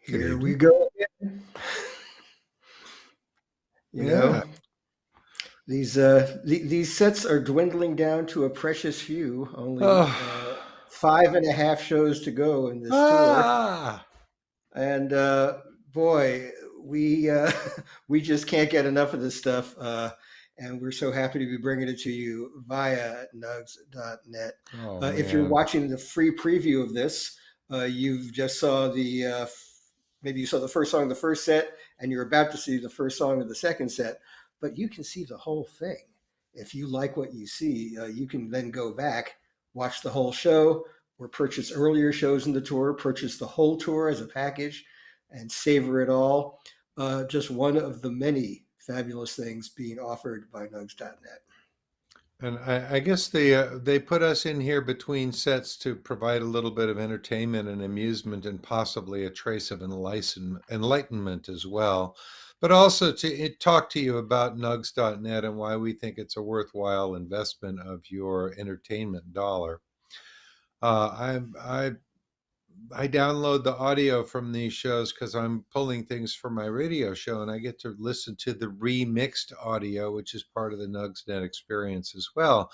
Good Here we evening. go again. You Yeah. know, these sets are dwindling down to a precious few. Only Oh. 5.5 shows to go in this tour, Ah. and boy, we we just can't get enough of this stuff. And we're so happy to be bringing it to you via nugs.net. Oh If you're man. watching the free preview of this, you've just saw maybe you saw the first song of the first set, and you're about to see the first song of the second set. But you can see the whole thing. If you like what you see, you can then go back, watch the whole show, or purchase earlier shows in the tour, purchase the whole tour as a package, and savor it all. Just one of the many fabulous things being offered by nugs.net. And I guess they put us in here between sets to provide a little bit of entertainment and amusement and possibly a trace of enlightenment as well. But also to talk to you about nugs.net and why we think it's a worthwhile investment of your entertainment dollar. I download the audio from these shows because I'm pulling things for my radio show, and I get to listen to the remixed audio, which is part of the NugsNet experience as well.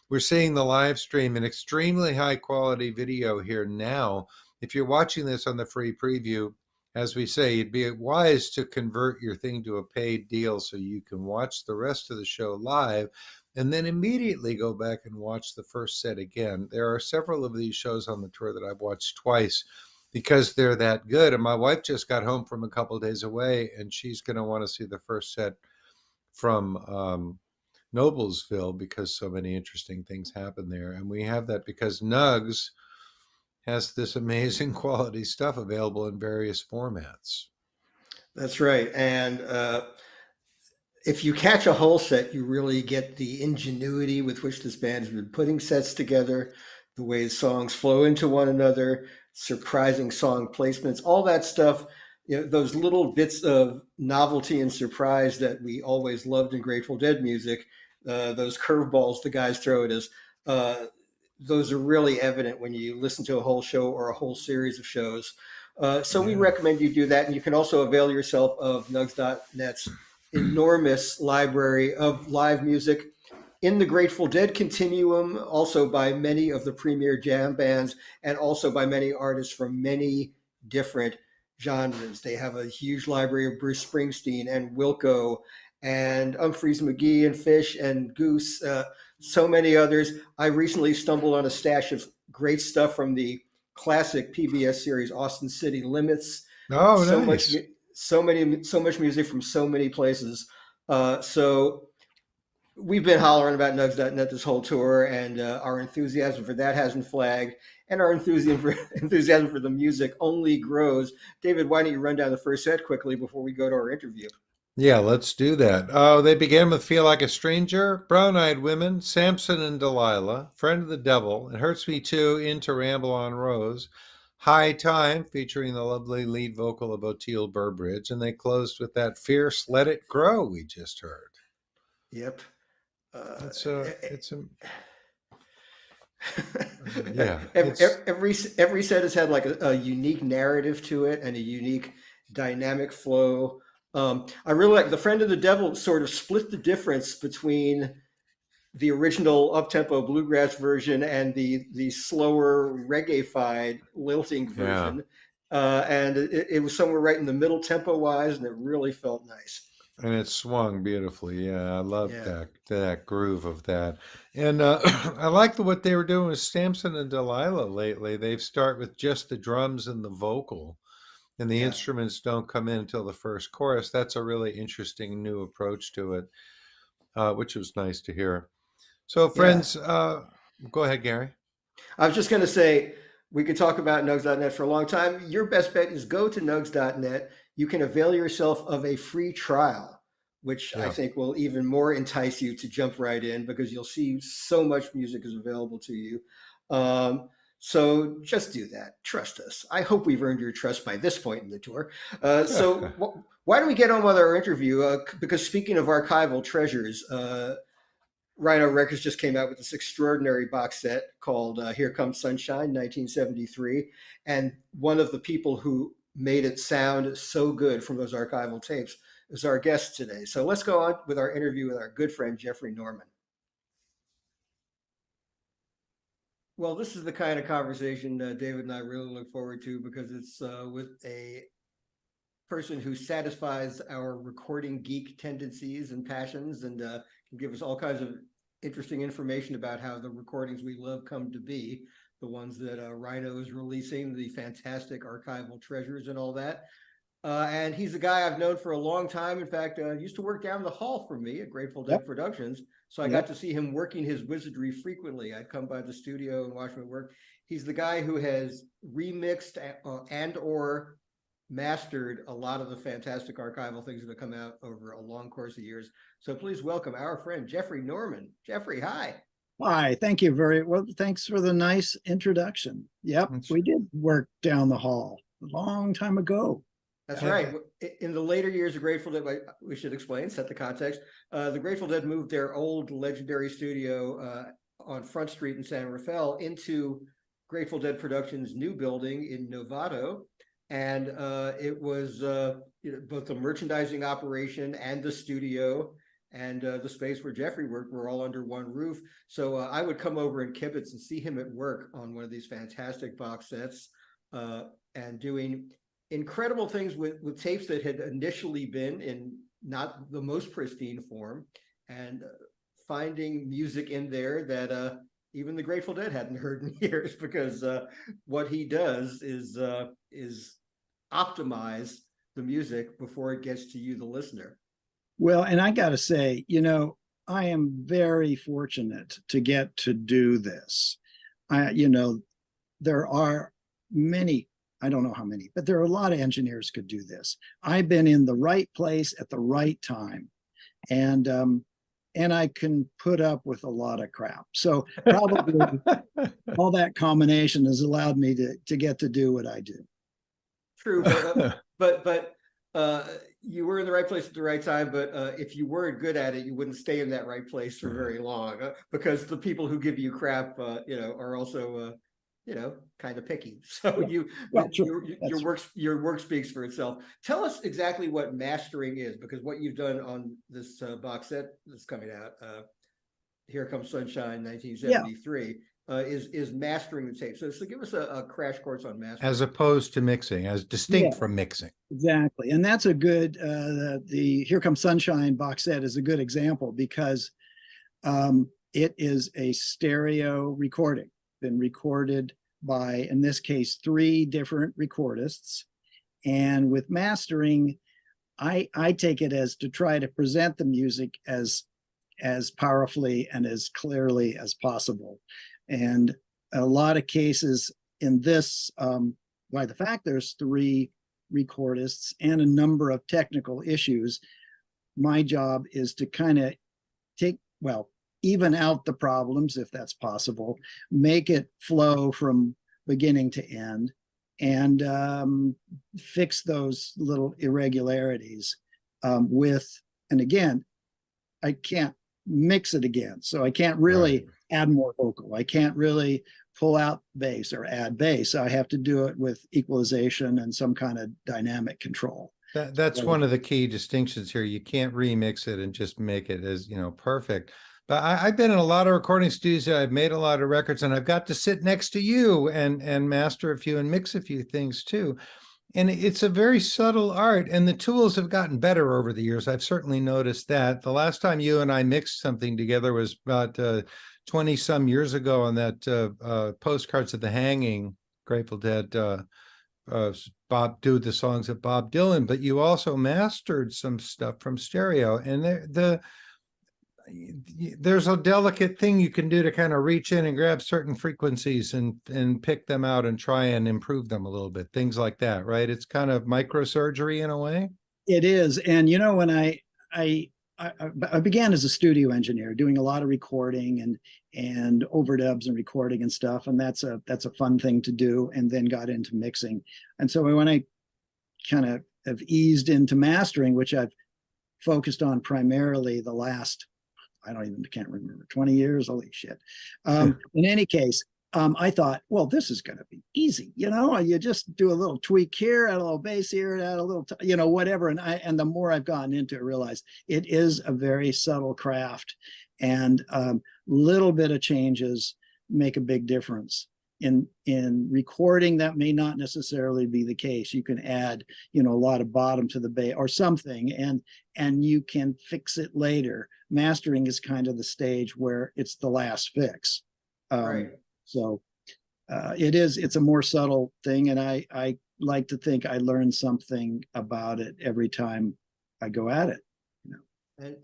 We're seeing the live stream in extremely high quality video here now. If you're watching this on the free preview, as we say, it'd be wise to convert your thing to a paid deal so you can watch the rest of the show live and then immediately go back and watch the first set again. There are several of these shows on the tour that I've watched twice because they're that good. And my wife just got home from a couple of days away, and she's going to want to see the first set from Noblesville because so many interesting things happen there. And we have that because Nugs has this amazing quality stuff available in various formats. That's right. And if you catch a whole set, you really get the ingenuity with which this band has been putting sets together, the way songs flow into one another, surprising song placements, all that stuff. Those little bits of novelty and surprise that we always loved in Grateful Dead music, those curveballs the guys throw at us, those are really evident when you listen to a whole show or a whole series of shows. So we Yeah. recommend you do that. And you can also avail yourself of nugs.net's enormous library of live music in the Grateful Dead continuum, also by many of the premier jam bands, and also by many artists from many different genres. They have a huge library of Bruce Springsteen and Wilco and Humphreys McGee and Fish and Goose, so many others. I recently stumbled on a stash of great stuff from the classic PBS series Austin City Limits. Oh, So much, nice. so much music from so many places. So we've been hollering about nugs.net this whole tour, and our enthusiasm for that hasn't flagged, and our enthusiasm for the music only grows. David, why don't you run down the first set quickly before we go to our interview? Yeah, let's do that. Oh, they began with Feel Like a Stranger, Brown Eyed Women, Samson and Delilah, Friend of the Devil, It Hurts Me Too, Into Ramble on Rose, High Time, featuring the lovely lead vocal of Oteil Burbridge, and they closed with that fierce Let It Grow we just heard. Yep. Uh, It's a yeah, it's every set has had like a unique narrative to it and a unique dynamic flow. I really like the Friend of the Devil sort of split the difference between the original up-tempo bluegrass version and the slower reggae-fied lilting yeah. version, and it was somewhere right in the middle tempo-wise, and it really felt nice. And it swung beautifully. Yeah, I love Yeah, that groove of that. And I like what they were doing with Samson and Delilah lately. They start with just the drums and the vocal, and the yeah, instruments don't come in until the first chorus. That's a really interesting new approach to it, which was nice to hear. So, yeah. friends, go ahead, Gary. I was just going to say, we could talk about nugs.net for a long time. Your best bet is go to nugs.net. You can avail yourself of a free trial, which I Yeah. think will even more entice you to jump right in because you'll see so much music is available to you. So just do that. Trust us. I hope we've earned your trust by this point in the tour. Why don't we get on with our interview? Because speaking of archival treasures, Rhino Records just came out with this extraordinary box set called Here Comes Sunshine, 1973. And one of the people who made it sound so good from those archival tapes, is our guest today. So let's go on with our interview with our good friend, Jeffrey Norman. Well, this is the kind of conversation David and I really look forward to, because it's with a person who satisfies our recording geek tendencies and passions, and can give us all kinds of interesting information about how the recordings we love come to be, the ones that Rhino is releasing, the fantastic archival treasures and all that. And he's a guy I've known for a long time. In fact, used to work down the hall from me at Grateful Dead Yep. Productions. So I Yep. got to see him working his wizardry frequently. I'd come by the studio and watch him work. He's the guy who has remixed and or mastered a lot of the fantastic archival things that have come out over a long course of years. So please welcome our friend, Jeffrey Norman. Jeffrey, hi. Hi, thank you very well. Thanks for the nice introduction. Yep, we did work down the hall a long time ago. That's right. In the later years of Grateful Dead, we should explain, set the context. The Grateful Dead moved their old legendary studio on Front Street in San Rafael into Grateful Dead Productions' new building in Novato. And it was both the merchandising operation and the studio and the space where Jeffrey worked were all under one roof. So I would come over and kibitz and see him at work on one of these fantastic box sets and doing incredible things with tapes that had initially been in not the most pristine form, and finding music in there that even the Grateful Dead hadn't heard in years, because what he does is optimize the music before it gets to you, the listener. Well, and I got to say, I am very fortunate to get to do this. There are many, I don't know how many, but there are a lot of engineers could do this. I've been in the right place at the right time, and I can put up with a lot of crap. So probably all that combination has allowed me to get to do what I do. True, but you were in the right place at the right time. But if you weren't good at it, you wouldn't stay in that right place for very long, because the people who give you crap, are also kind of picky. So your work speaks for itself. Tell us exactly what mastering is, because what you've done on this box set that's coming out, Here Comes Sunshine, 1973. Is mastering the tape. So give us a crash course on mastering. As opposed to mixing, as distinct from mixing. Exactly. And that's a good, the Here Comes Sunshine box set is a good example, because it is a stereo recording, been recorded by, in this case, 3 different recordists. And with mastering, I take it as to try to present the music as powerfully and as clearly as possible. And a lot of cases in this, by the fact there's 3 recordists and a number of technical issues, my job is to kind of even out the problems, if that's possible, make it flow from beginning to end, and fix those little irregularities and again, I can't mix it again. So I can't really add more vocal. I can't really pull out bass or add bass. I have to do it with equalization and some kind of dynamic control. That's one of the key distinctions here. You can't remix it and just make it as, perfect. But I've been in a lot of recording studios. I've made a lot of records, and I've got to sit next to you and master a few and mix a few things too. And it's a very subtle art, and the tools have gotten better over the years. I've certainly noticed that. The last time you and I mixed something together was about 20 some years ago on that Postcards of the Hanging, Grateful Dead, Bob do the songs of Bob Dylan, but you also mastered some stuff from stereo, and there's a delicate thing you can do to kind of reach in and grab certain frequencies and pick them out and try and improve them a little bit, things like that, right? It's kind of microsurgery in a way. It is. And when I began as a studio engineer, doing a lot of recording and overdubs and recording and stuff, and that's a fun thing to do, and then got into mixing. And so when I kind of have eased into mastering, which I've focused on primarily the last, can't remember, 20 years, holy shit. In any case, I thought, well, this is going to be easy. You just do a little tweak here, add a little bass here, add a little, whatever. And the more I've gotten into it, I realize it is a very subtle craft, and little bit of changes make a big difference. In recording, that may not necessarily be the case. You can add, a lot of bottom to the bass or something, and you can fix it later. Mastering is kind of the stage where it's the last fix. Right. So it's a more subtle thing, and I like to think I learn something about it every time I go at it.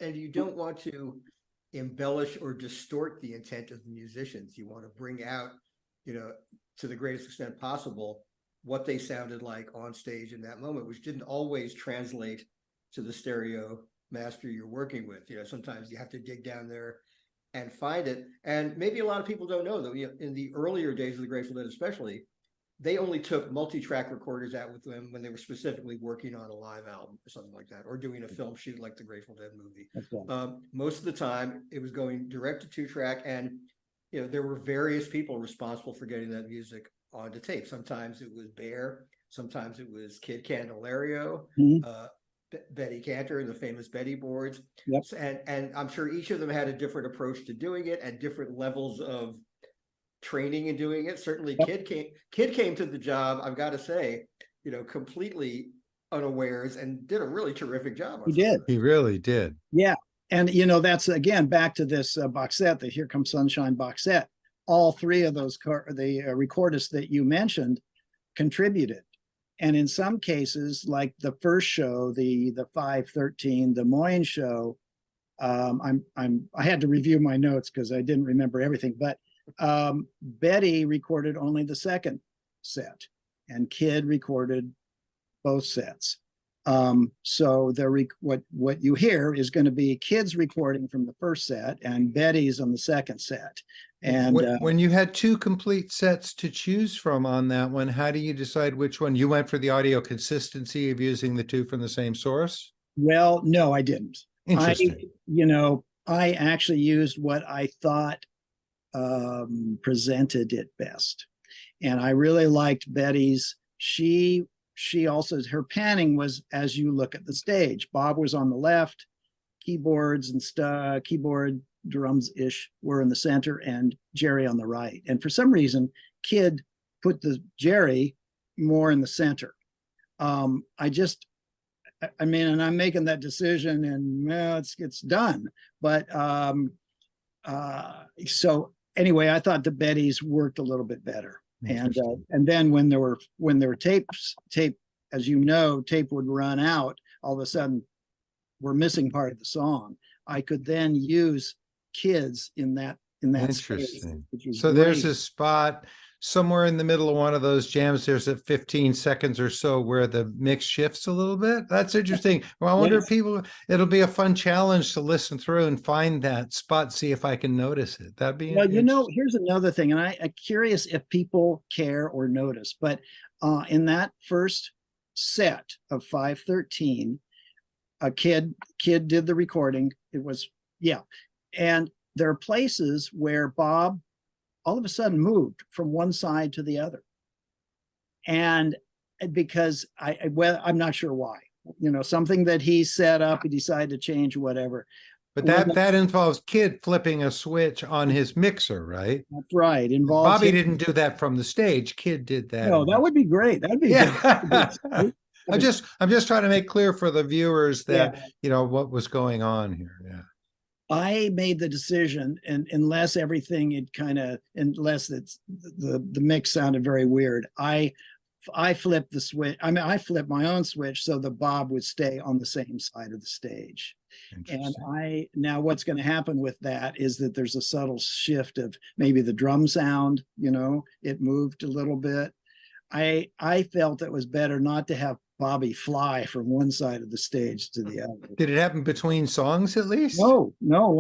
And you don't want to embellish or distort the intent of the musicians. You want to bring out, to the greatest extent possible, what they sounded like on stage in that moment, which didn't always translate to the stereo master you're working with. Sometimes you have to dig down there and find it. And maybe a lot of people don't know that in the earlier days of the Grateful Dead, especially, they only took multi-track recorders out with them when they were specifically working on a live album or something like that, or doing a film shoot like the Grateful Dead movie. Right. Most of the time, it was going direct to 2-track, and there were various people responsible for getting that music onto tape. Sometimes it was Bear, sometimes it was Kid Candelario, Betty Cantor and the famous Betty boards. Yep. And I'm sure each of them had a different approach to doing it and different levels of training in doing it. Certainly Kid came to the job, I've got to say, completely unawares, and did a really terrific job. He did. He really did. Yeah. And that's again back to this box set, the Here Comes Sunshine box set. All three of those the recordists that you mentioned contributed. And in some cases, like the first show, the 513 Des Moines show, I had to review my notes because I didn't remember everything, but Betty recorded only the second set, and Kid recorded both sets. So what you hear is going to be Kid's recording from the first set and Betty's on the second set. And when you had two complete sets to choose from on that one, how do you decide which one? You went for the audio consistency of using the two from the same source? Well, no, I didn't. Interesting. I actually used what I thought presented it best. And I really liked Betty's. She also, her panning was as you look at the stage. Bob was on the left, keyboards and stuff, keyboard drums ish were in the center, and Jerry on the right. And for some reason, Kid put the Jerry more in the center. And I'm making that decision, and it's done. But so anyway, I thought the Betty's worked a little bit better. And then when there were tape, as you know, tape would run out. All of a sudden, we're missing part of the song. I could then use Kids in that Interesting. Space, so great. There's a spot somewhere in the middle of one of those jams. There's at 15 seconds or so where the mix shifts a little bit. That's interesting. Well, I wonder if it'll be a fun challenge to listen through and find that spot, see if I can notice it. That'd be here's another thing, and I'm curious if people care or notice, but in that first set of 513, a kid did the recording. It was, and there are places where Bob all of a sudden moved from one side to the other. And because I'm not sure why, something that he set up, he decided to change, whatever. But that involves Kid flipping a switch on his mixer, right? That's right. Bobby didn't do that from the stage. Kid did that. No, that would be great. That'd be good. I'm just trying to make clear for the viewers that what was going on here. Yeah. I made the decision, and unless it's the mix sounded very weird, I flipped the switch. I flipped my own switch so that Bob would stay on the same side of the stage. And now what's going to happen with that is that there's a subtle shift of maybe the drum sound, it moved a little bit. I felt it was better not to have Bobby fly from one side of the stage to the other. Did it happen between songs at least? No.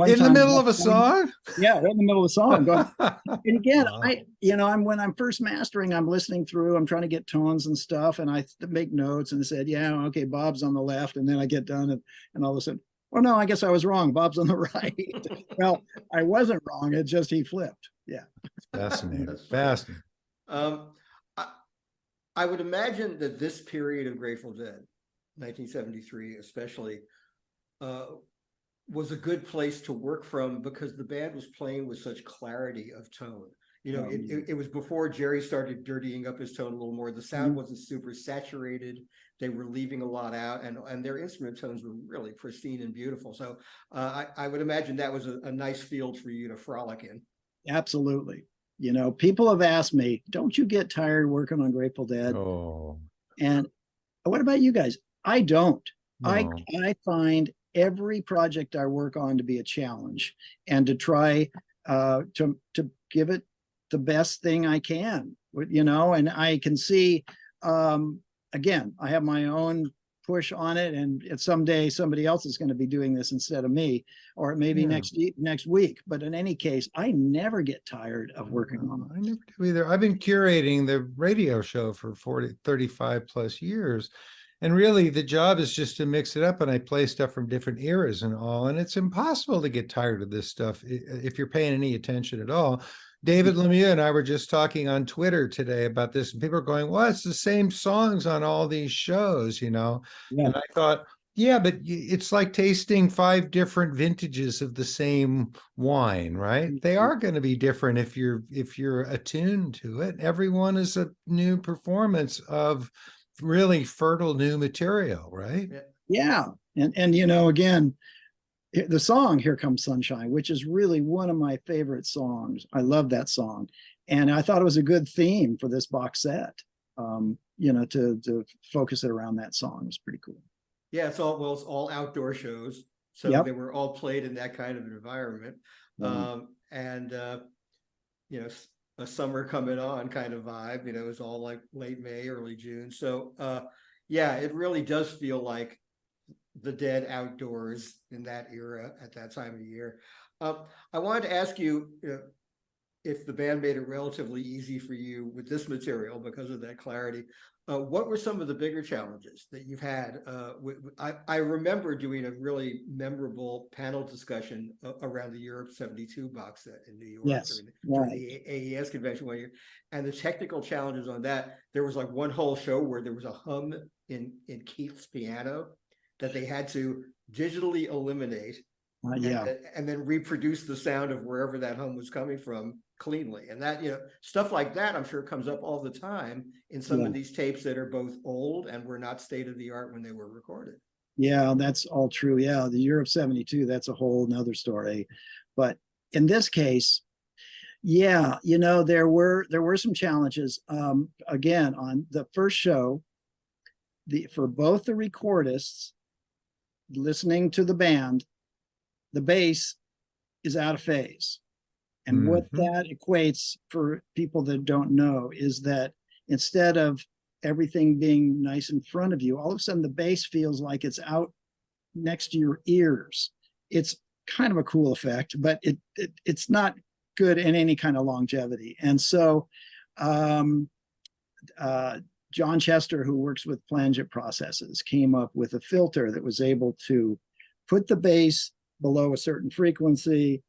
In the middle of a song? Yeah, right in the middle of a song. And again, wow. When I'm first mastering, I'm listening through, I'm trying to get tones and stuff, and I make notes and said, okay, Bob's on the left, and then I get done, and all of a sudden, oh no, I guess I was wrong. Bob's on the right. Well, I wasn't wrong. It's just he flipped. Yeah. Fascinating. That's funny. Fascinating. Um, I, I would imagine that this period of Grateful Dead, 1973 especially, uh, was a good place to work from because the band was playing with such clarity of tone. You know, it was before Jerry started dirtying up his tone a little more. The sound wasn't super saturated. They were leaving a lot out, and their instrument tones were really pristine and beautiful. So I would imagine that was a nice field for you to frolic in. Absolutely. You know, people have asked me, don't you get tired working on Grateful Dead? Oh, And what about you guys? I don't. I no. I find every project I work on to be a challenge and to try to give it the best thing I can, you know, and I can see again, I have my own push on it, and someday somebody else is going to be doing this instead of me, or maybe Yeah. next week. But in any case, I never get tired of working on it. I never do either. I've been curating the radio show for 35 plus years. And really, the job is just to mix it up. And I play stuff from different eras and all. And it's impossible to get tired of this stuff if you're paying any attention at all. David Lemieux and I were just talking on Twitter today about this. And people are going, well, it's the same songs on all these shows, you know? Yeah. And I thought, yeah, but it's like tasting 5 different vintages of the same wine, right? They are going to be different if you're attuned to it. Everyone is a new performance of really fertile new material, right? Yeah. And you know, again, the song Here Comes Sunshine, which is really one of my favorite songs. I love that song. And I thought it was a good theme for this box set. You know, to focus it around that song was pretty cool. Yeah, it's all outdoor shows, so Yep. they were all played in that kind of an environment, and you know, a summer coming on kind of vibe. You know, it was all like late May, early June. So yeah, it really does feel like the Dead outdoors in that era at that time of the year. I wanted to ask you, if the band made it relatively easy for you with this material because of that clarity. What were some of the bigger challenges that you've had? I remember doing a really memorable panel discussion around the Europe 72 box set in New York Yes, during the AES convention one year. And the technical challenges on that, there was like one whole show where there was a hum in Keith's piano that they had to digitally eliminate and then reproduce the sound of wherever that hum was coming from cleanly. And that, you know, stuff like that, I'm sure comes up all the time in some of these tapes that are both old and were not state of the art when they were recorded. Yeah, that's all true. Yeah, the Europe 72, that's a whole nother story. But in this case, yeah, you know, there were some challenges. Again, on the first show, for both the recordists listening to the band, the bass is out of phase. And what that equates, for people that don't know, is that instead of everything being nice in front of you, all of a sudden the bass feels like it's out next to your ears. It's kind of a cool effect, but it's not good in any kind of longevity. And so John Chester, who works with plangent processes, came up with a filter that was able to put the bass below a certain frequency,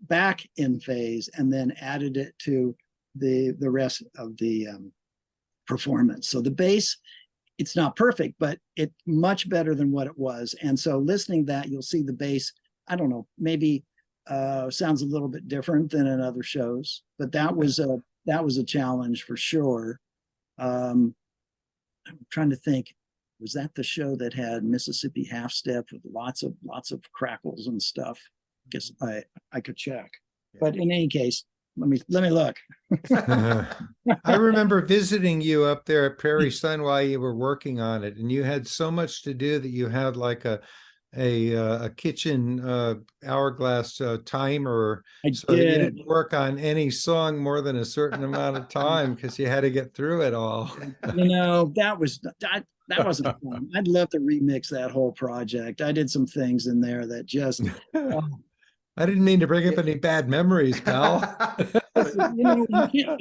back in phase, and then added it to the rest of the performance. So the bass, it's not perfect, but it's much better than what it was. And so listening to that, you'll see the bass, I don't know, maybe sounds a little bit different than in other shows, but that was a challenge for sure. I'm trying to think, was that the show that had Mississippi Half Step with lots of crackles and stuff? Guess I could check, but in any case, let me look. I remember visiting you up there at Prairie Sun while you were working on it, and you had so much to do that you had like a kitchen hourglass timer, so that you didn't work on any song more than a certain amount of time because you had to get through it all. You know, that wasn't fun. I'd love to remix that whole project. I did some things in there that just I didn't mean to bring up any bad memories, pal. You know,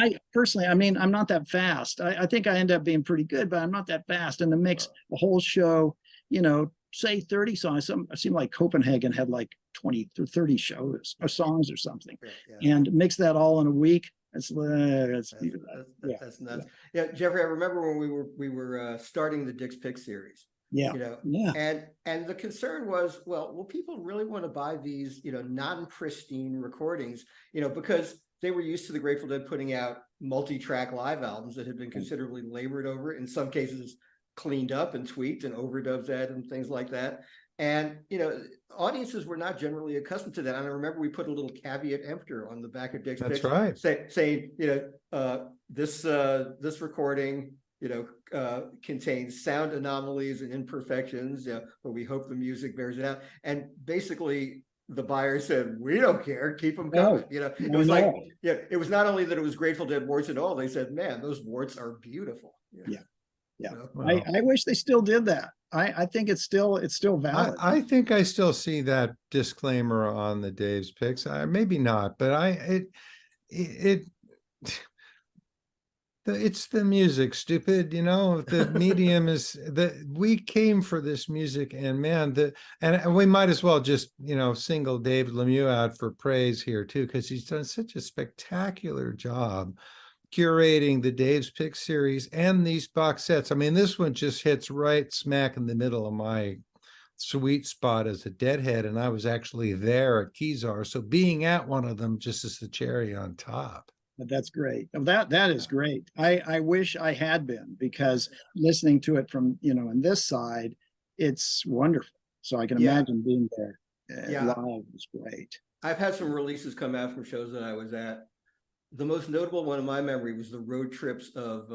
I personally, I mean, I'm not that fast. I think I end up being pretty good, but I'm not that fast. And to mix a whole show, you know, say 30 songs, it seemed like Copenhagen had like 20 to 30 shows or songs or something, Yeah. and mix that all in a week. That's That's nuts. Yeah, Jeffrey, I remember when we were starting the Dick's Pick series. Yeah. You know, Yeah. And the concern was, well, will people really want to buy these, non-pristine recordings, because they were used to the Grateful Dead putting out multi-track live albums that had been considerably labored over, in some cases cleaned up and tweaked and overdubs at and things like that. And, audiences were not generally accustomed to that. And I remember we put a little caveat emptor on the back of Dick's That's Picks, right. saying, this recording, contains sound anomalies and imperfections, but we hope the music bears it out. And basically, the buyer said, "We don't care, keep them coming." It was like, it was not only that it was Grateful Dead warts and all. They said, "Man, those warts are beautiful." Yeah. Well, I wish they still did that. I think it's still valid. I think I still see that disclaimer on the Dave's Picks. Maybe not, but it's the music, stupid. The medium is that we came for this music, and man, and we might as well just single Dave Lemieux out for praise here too, because he's done such a spectacular job curating the Dave's Pick series and these box sets. I mean, this one just hits right smack in the middle of my sweet spot as a Deadhead, and I was actually there at Kezar, so being at one of them just is the cherry on top. But that's great. That is great. I wish I had been, because listening to it from on this side, it's wonderful. So I can imagine being there live is great. I've had some releases come out from shows that I was at. The most notable one in my memory was the road trips of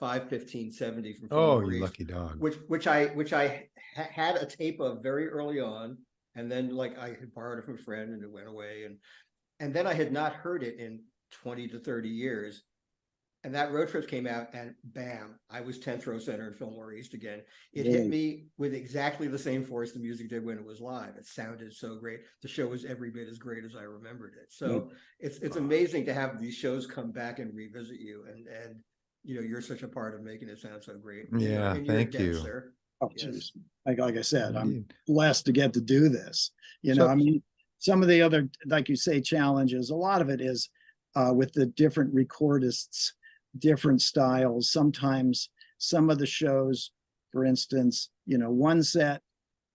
5/15/70 from Oh, Fillmore you East, lucky dog. which I had a tape of very early on, and then I had borrowed it from a friend and it went away, and then I had not heard it in 20 to 30 years. And that road trip came out, and bam, I was 10th row center in Fillmore East again. It hit me with exactly the same force the music did when it was live. It sounded so great. The show was every bit as great as I remembered it. So it's amazing to have these shows come back and revisit you, and you're such a part of making it sound so great. Yeah, thank you, sir. Oh, geez. Like I said, I'm blessed to get to do this. I mean, some of the other, like you say, challenges, a lot of it is with the different recordists, different styles. Sometimes some of the shows, for instance, one set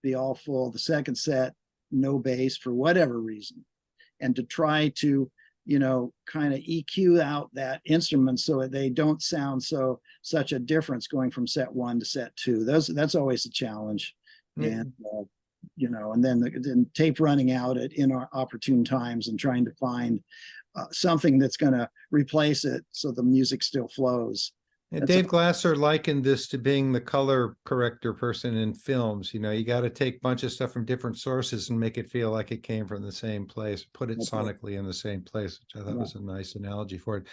be all full, the second set no bass for whatever reason, and to try to kind of EQ out that instrument so they don't sound such a difference going from set one to set two. That's always a challenge. And and then tape running out at inopportune times and trying to find something that's going to replace it so the music still flows. And Dave Glasser likened this to being the color corrector person in films. You got to take a bunch of stuff from different sources and make it feel like it came from the same place, put it sonically in the same place, which I thought was a nice analogy for it.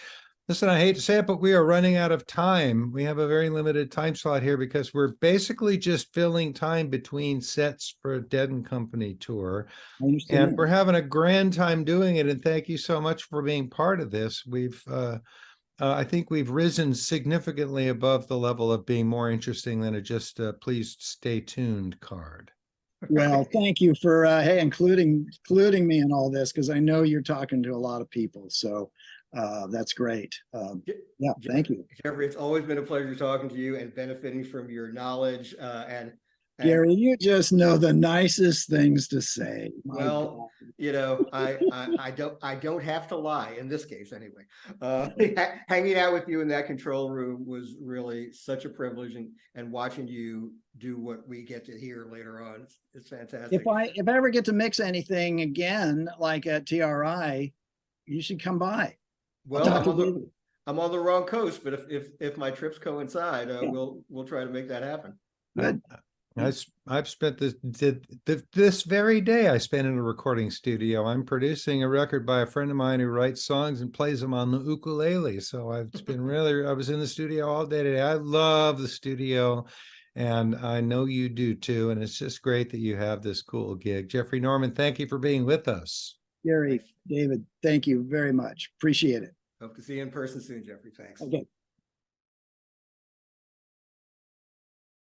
Listen, I hate to say it, but we are running out of time. We have a very limited time slot here because we're basically just filling time between sets for a Dead and Company tour. And we're having a grand time doing it. And thank you so much for being part of this. I think we've risen significantly above the level of being more interesting than a just please stay tuned card. Well, thank you for including me in all this, because I know you're talking to a lot of people. So that's great. Thank you. Jeffrey, it's always been a pleasure talking to you and benefiting from your knowledge. And Gary, you just know the nicest things to say. Well, I don't have to lie in this case anyway. Hanging out with you in that control room was really such a privilege, and watching you do what we get to hear later on, it's fantastic. If I ever get to mix anything again, like at TRI, you should come by. Well, I'm on the wrong coast, but if my trips coincide, we'll try to make that happen. Good. I've spent this very day I spent in a recording studio. I'm producing a record by a friend of mine who writes songs and plays them on the ukulele. So I was in the studio all day today. I love the studio, and I know you do too. And it's just great that you have this cool gig. Jeffrey Norman, thank you for being with us. Gary, David, thank you very much. Appreciate it. Hope to see you in person soon, Jeffrey. Thanks. Okay.